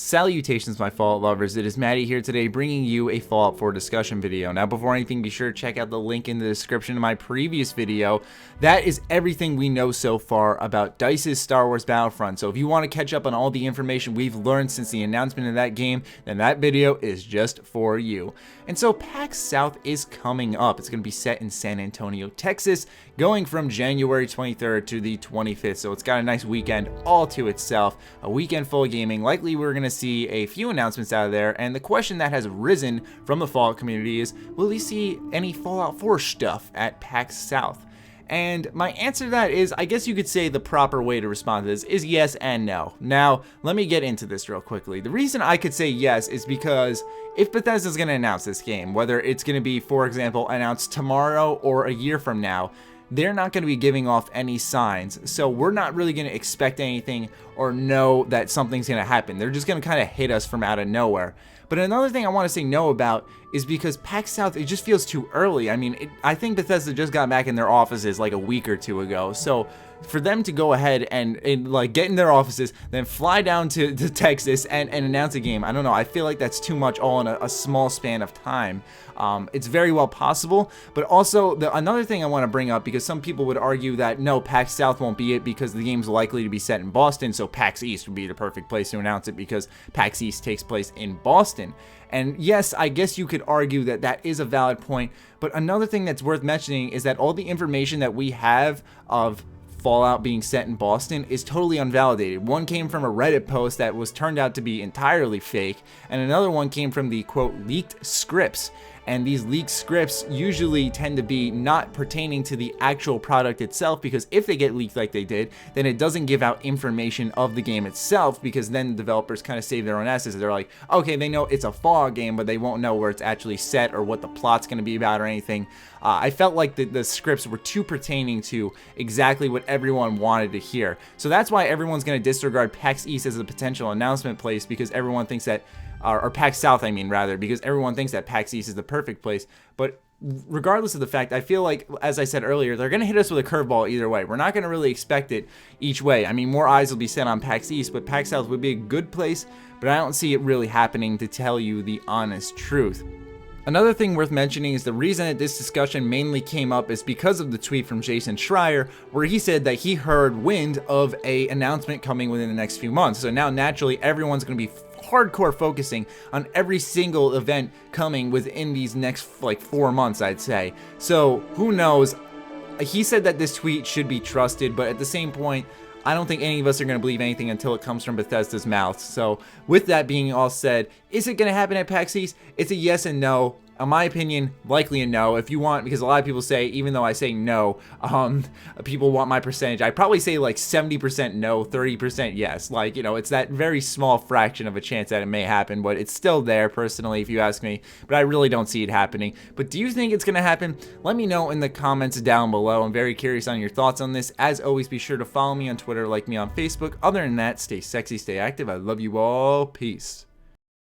Salutations, my Fallout lovers. It is Matty here today bringing you a Fallout 4 discussion video. Now, before anything, be sure to check out the link in the description of my previous video. That is everything we know so far about DICE's Star Wars Battlefront. So if you want to catch up on all the information we've learned since the announcement of that game, then that video is just for you. And so PAX South is coming up. It's going to be set in San Antonio, Texas, going from January 23rd to the 25th. So it's got a nice weekend all to itself. A weekend full of gaming. Likely we're going to see a few announcements out of there, and the question that has risen from the Fallout community is, will we see any Fallout 4 stuff at PAX South? And my answer to that is, I guess you could say the proper way to respond to this is yes and no. Now, let me get into this real quickly. The reason I could say yes is because if Bethesda's going to announce this game, whether it's going to be, for example, announced tomorrow or a year from now, they're not going to be giving off any signs, so we're not really going to expect anything or know that something's going to happen. They're just going to kind of hit us from out of nowhere. But another thing I want to say no about is because PAX South, it just feels too early. I mean, I think Bethesda just got back in their offices like a week or two ago, so for them to go ahead and like get in their offices, then fly down to Texas and announce a game, I don't know, I feel like that's too much all in a small span of time. It's very well possible, but also another thing I want to bring up, because some people would argue that no, PAX South won't be it because the game's likely to be set in Boston, so PAX East would be the perfect place to announce it because PAX East takes place in Boston. And yes, I guess you could argue that that is a valid point, but another thing that's worth mentioning is that all the information that we have of Fallout being set in Boston is totally unvalidated. One came from a Reddit post that was turned out to be entirely fake, and another one came from the quote leaked scripts. And these leaked scripts usually tend to be not pertaining to the actual product itself, because if they get leaked like they did, then it doesn't give out information of the game itself, because then the developers kind of save their own asses. They're like, okay, they know it's a Fallout game, but they won't know where it's actually set or what the plot's going to be about or anything. I felt like the scripts were too pertaining to exactly what everyone wanted to hear. So that's why everyone's going to disregard PAX East as a potential announcement place, because everyone thinks that or PAX South, I mean, rather, because everyone thinks that PAX East is the perfect place. But regardless of the fact, I feel like, as I said earlier, they're going to hit us with a curveball either way. We're not going to really expect it each way. I mean, more eyes will be set on PAX East, but PAX South would be a good place, but I don't see it really happening, to tell you the honest truth. Another thing worth mentioning is the reason that this discussion mainly came up is because of the tweet from Jason Schreier, where he said that he heard wind of an announcement coming within the next few months. So now naturally everyone's going to be hardcore focusing on every single event coming within these next like 4 months, I'd say. So who knows? He said that this tweet should be trusted, but at the same point, I don't think any of us are going to believe anything until it comes from Bethesda's mouth. So with that being all said, is it going to happen at PAX East? It's a yes and no. In my opinion, likely a no. If you want, because a lot of people say, even though I say no, people want my percentage. I'd probably say like 70% no, 30% yes. Like, you know, it's that very small fraction of a chance that it may happen, but it's still there personally, if you ask me. But I really don't see it happening. But do you think it's going to happen? Let me know in the comments down below. I'm very curious on your thoughts on this. As always, be sure to follow me on Twitter, like me on Facebook. Other than that, stay sexy, stay active. I love you all. Peace.